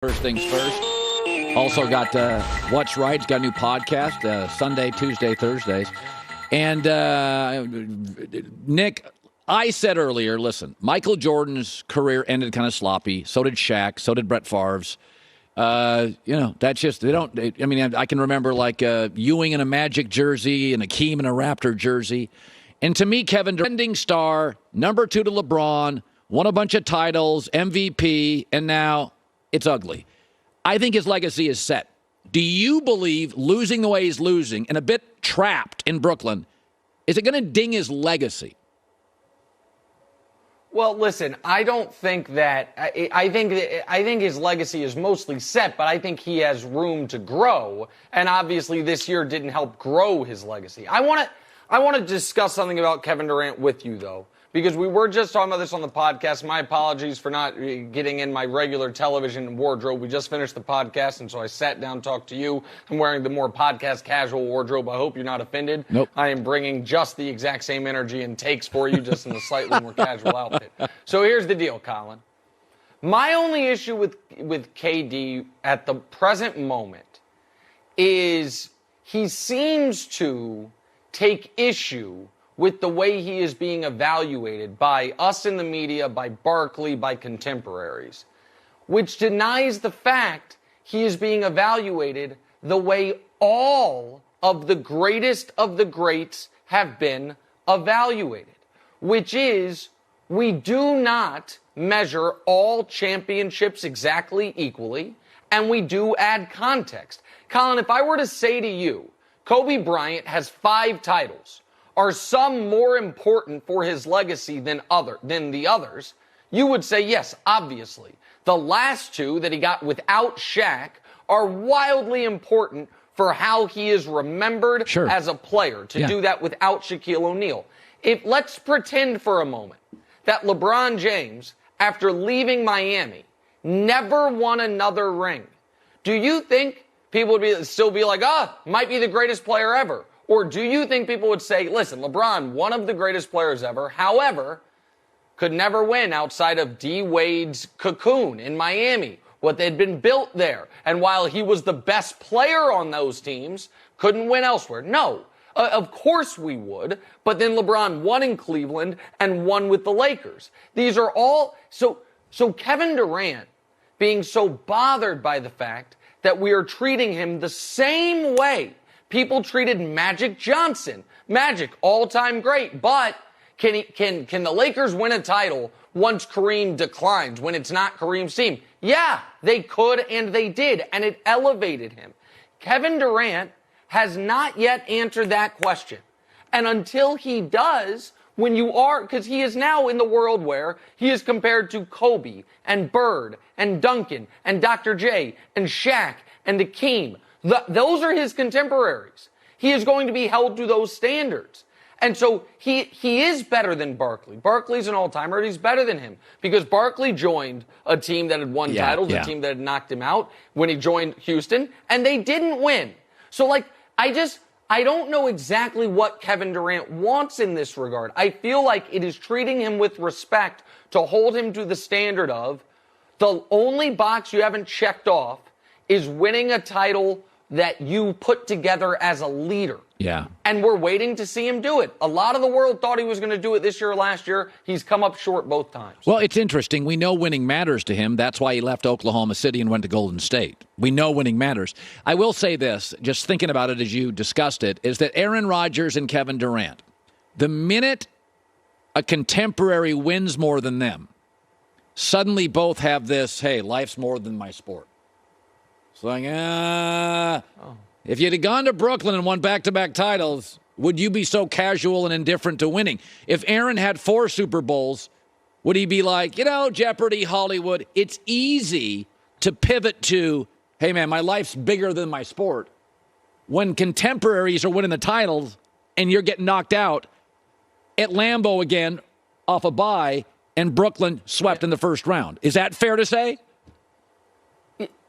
First things first. Also got What's Wright. He's got a new podcast, Sunday, Tuesday, Thursdays. And Nick, I said earlier, listen, Michael Jordan's career ended kind of sloppy. So did Shaq. So did Brett Favre's. That's just, I can remember like Ewing in a Magic jersey and Akeem in a Raptor jersey. And to me, Kevin Durant, trending star, number 2 to LeBron, won a bunch of titles, MVP, and now it's ugly. I think his legacy is set. Do you believe losing the way he's losing and a bit trapped in Brooklyn, is it going to ding his legacy? Well, listen, I don't think that. I think his legacy is mostly set, but I think he has room to grow. And obviously, this year didn't help grow his legacy. I want to discuss something about Kevin Durant with you, though, because we were just talking about this on the podcast. My apologies for not getting in my regular television wardrobe. We just finished the podcast, and so I sat down and talked to you. I'm wearing the more podcast casual wardrobe. I hope you're not offended. Nope. I am bringing just the exact same energy and takes for you, just in a slightly more casual outfit. So here's the deal, Colin. My only issue with KD at the present moment is he seems to take issue with the way he is being evaluated by us in the media, by Barkley, by contemporaries, which denies the fact he is being evaluated the way all of the greatest of the greats have been evaluated, which is we do not measure all championships exactly equally, and we do add context. Colin, if I were to say to you, Kobe Bryant has 5 titles, are some more important for his legacy than the others, you would say yes, obviously. The last 2 that he got without Shaq are wildly important for how he is remembered as a player. To do that without Shaquille O'Neal. Let's pretend for a moment that LeBron James, after leaving Miami, never won another ring. Do you think people would still be like, might be the greatest player ever? Or do you think people would say, listen, LeBron, one of the greatest players ever, however, could never win outside of D. Wade's cocoon in Miami, what had been built there. And while he was the best player on those teams, couldn't win elsewhere. No, of course we would. But then LeBron won in Cleveland and won with the Lakers. These are all, so Kevin Durant being so bothered by the fact that we are treating him the same way people treated Magic Johnson. Magic, all-time great, but can the Lakers win a title once Kareem declines, when it's not Kareem's team? Yeah, they could, and they did, and it elevated him. Kevin Durant has not yet answered that question. And until he does, because he is now in the world where he is compared to Kobe and Bird and Duncan and Dr. J and Shaq and Akeem. Those are his contemporaries. He is going to be held to those standards. And so he is better than Barkley. Barkley's an all-timer, and he's better than him because Barkley joined a team that had won titles, a team that had knocked him out when he joined Houston, and they didn't win. So, I don't know exactly what Kevin Durant wants in this regard. I feel like it is treating him with respect to hold him to the standard of the only box you haven't checked off is winning a title that you put together as a leader. Yeah. And we're waiting to see him do it. A lot of the world thought he was going to do it this year or last year. He's come up short both times. Well, it's interesting. We know winning matters to him. That's why he left Oklahoma City and went to Golden State. We know winning matters. I will say this, just thinking about it as you discussed it, is that Aaron Rodgers and Kevin Durant, the minute a contemporary wins more than them, suddenly both have this, hey, life's more than my sport. It's like, if you'd have gone to Brooklyn and won back-to-back titles, would you be so casual and indifferent to winning? If Aaron had 4 Super Bowls, would he be like, Jeopardy, Hollywood? It's easy to pivot to, hey, man, my life's bigger than my sport. When contemporaries are winning the titles and you're getting knocked out at Lambeau again off a bye and Brooklyn swept in the first round. Is that fair to say?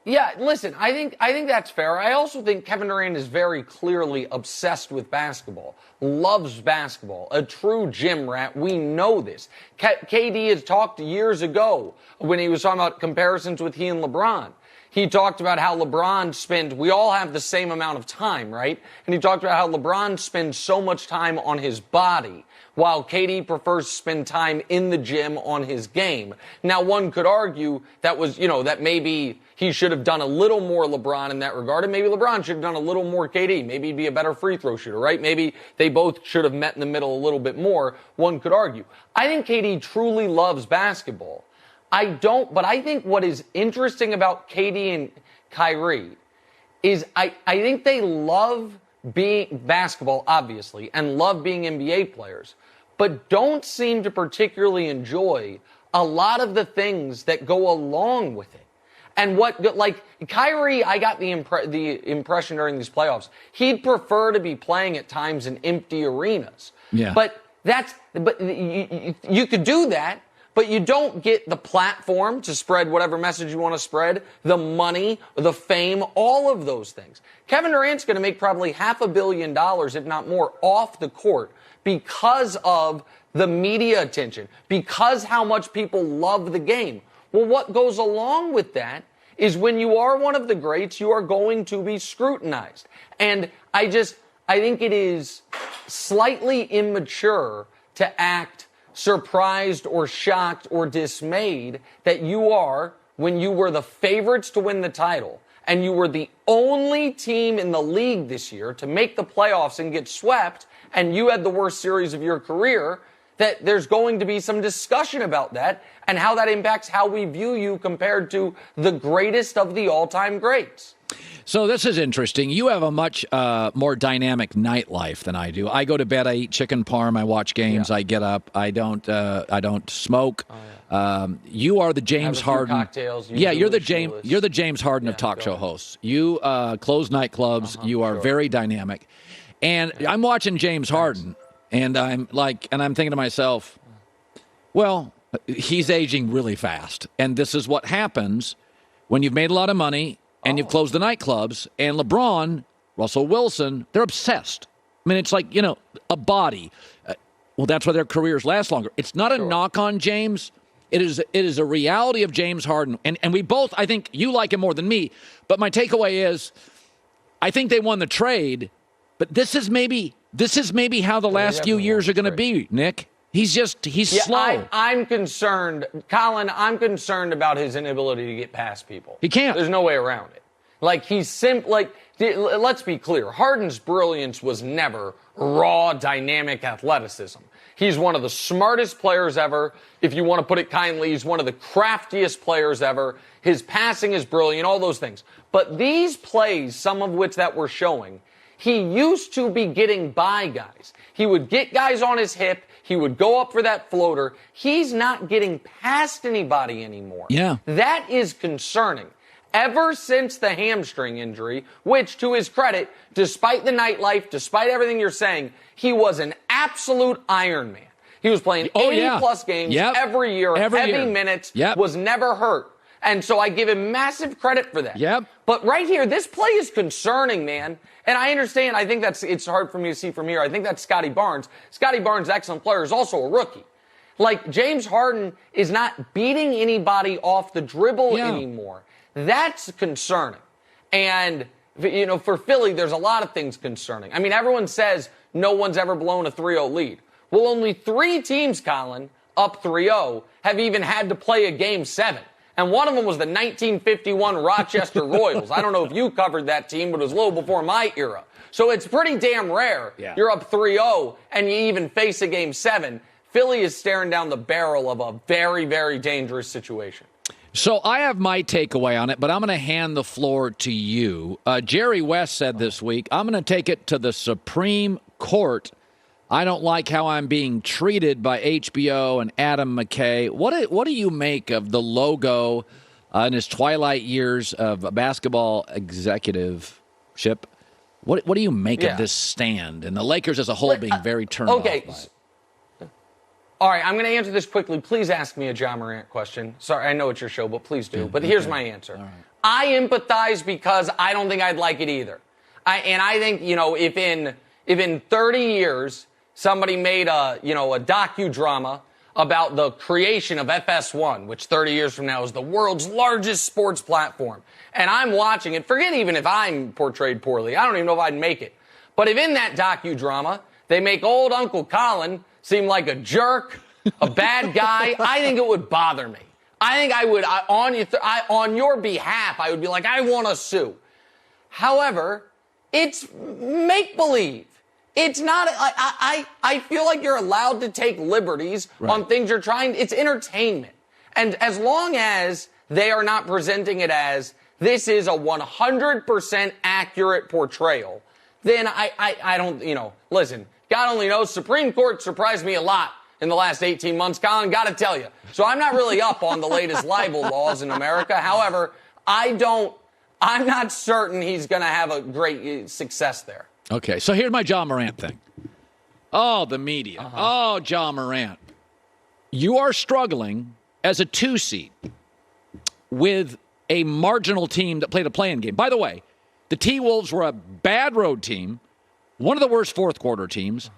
Yeah, listen, I think that's fair. I also think Kevin Durant is very clearly obsessed with basketball, loves basketball, a true gym rat. We know this. KD has talked years ago when he was talking about comparisons with he and LeBron. he talked about how we all have the same amount of time, right? And he talked about how LeBron spends so much time on his body, while KD prefers to spend time in the gym on his game. Now, one could argue that maybe he should have done a little more LeBron in that regard, and maybe LeBron should have done a little more KD. Maybe he'd be a better free throw shooter, right? Maybe they both should have met in the middle a little bit more, one could argue. I think KD truly loves basketball. But I think what is interesting about KD and Kyrie is I think they love being basketball, obviously, and love being NBA players, but don't seem to particularly enjoy a lot of the things that go along with it. And Kyrie, I got the impression during these playoffs, he'd prefer to be playing at times in empty arenas. Yeah. But you could do that, but you don't get the platform to spread whatever message you want to spread, the money, the fame, all of those things. Kevin Durant's going to make probably $500 million, if not more, off the court because of the media attention, because how much people love the game. Well, what goes along with that is when you are one of the greats, you are going to be scrutinized. And I think it is slightly immature to act surprised or shocked or dismayed that you are, when you were the favorites to win the title and you were the only team in the league this year to make the playoffs and get swept, and you had the worst series of your career, that there's going to be some discussion about that and how that impacts how we view you compared to the greatest of the all-time greats. So this is interesting. You have a much more dynamic nightlife than I do. I go to bed, I eat chicken parm, I watch games, I get up, I don't smoke. Oh, yeah. You are the James Harden. Cocktails, you're the James Harden of talk show hosts. You close nightclubs. You are very dynamic, and I'm watching James Harden, and I'm thinking to myself, well, he's aging really fast, and this is what happens when you've made a lot of money. And you've closed the nightclubs, and LeBron, Russell Wilson, they're obsessed. I mean, it's like, a body. Well, that's why their careers last longer. It's not a knock on James. It is a reality of James Harden. And we both, I think you like him more than me. But my takeaway is, I think they won the trade, but this is maybe how the last few years are going to be, Nick. He's slow. I'm concerned, Colin. I'm concerned about his inability to get past people. He can't. There's no way around it. Let's be clear. Harden's brilliance was never raw, dynamic athleticism. He's one of the smartest players ever. If you want to put it kindly, he's one of the craftiest players ever. His passing is brilliant, all those things. But these plays, some of which that we're showing, he used to be getting by guys. He would get guys on his hip. He would go up for that floater. He's not getting past anybody anymore. Yeah. That is concerning. Ever since the hamstring injury, which, to his credit, despite the nightlife, despite everything you're saying, he was an absolute Iron Man. He was playing 80-plus games every year, heavy minutes, was never hurt. And so I give him massive credit for that. Yep. But right here, this play is concerning, man. And I understand. I think it's hard for me to see from here. I think that's Scotty Barnes. Scotty Barnes, excellent player, is also a rookie. Like, James Harden is not beating anybody off the dribble anymore. That's concerning. And, for Philly, there's a lot of things concerning. I mean, everyone says no one's ever blown a 3-0 lead. Well, only 3 teams, Colin, up 3-0, have even had to play a Game 7. And one of them was the 1951 Rochester Royals. I don't know if you covered that team, but it was a little before my era. So it's pretty damn rare. Yeah. You're up 3-0 and you even face a Game 7. Philly is staring down the barrel of a very, very dangerous situation. So I have my takeaway on it, but I'm going to hand the floor to you. Jerry West said this week, I'm going to take it to the Supreme Court. I don't like how I'm being treated by HBO and Adam McKay. What do you make of the logo in his twilight years of basketball executiveship? What do you make of this stand and the Lakers as a whole being very turned off by it? All right, I'm going to answer this quickly. Please ask me a John Morant question. Sorry, I know it's your show, but please do. But here's my answer. Right. I empathize because I don't think I'd like it either. I think, if in 30 years somebody made a docudrama about the creation of FS1, which 30 years from now is the world's largest sports platform. And I'm watching it. Forget even if I'm portrayed poorly. I don't even know if I'd make it. But if in that docudrama they make old Uncle Colin seem like a jerk, a bad guy, I think it would bother me. I think I would, on your behalf, I would be like, I want to sue. However, it's make-believe. It's not, I feel like you're allowed to take liberties on things you're trying, it's entertainment. And as long as they are not presenting it as, this is a 100% accurate portrayal, then I don't, listen, God only knows, Supreme Court surprised me a lot in the last 18 months, Colin, got to tell you. So I'm not really up on the latest libel laws in America. However, I'm not certain he's going to have a great success there. Okay, so here's my John Morant thing. Oh, the media. Oh, John Morant. You are struggling as a 2 seed with a marginal team that played a play-in game. By the way, the T-Wolves were a bad road team, one of the worst fourth quarter teams.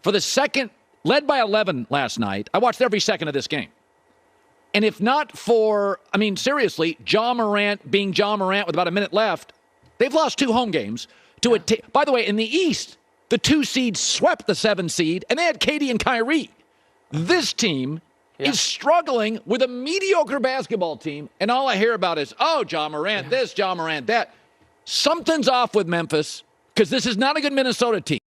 For the second, led by 11 last night, I watched every second of this game. And if not for, seriously, John Morant being John Morant with about a minute left, they've lost 2 home games to a team. By the way, in the East, the 2 seed swept the 7 seed, and they had Katie and Kyrie. This team is struggling with a mediocre basketball team, and all I hear about is, oh, John Morant this, John Morant that. Something's off with Memphis because this is not a good Minnesota team.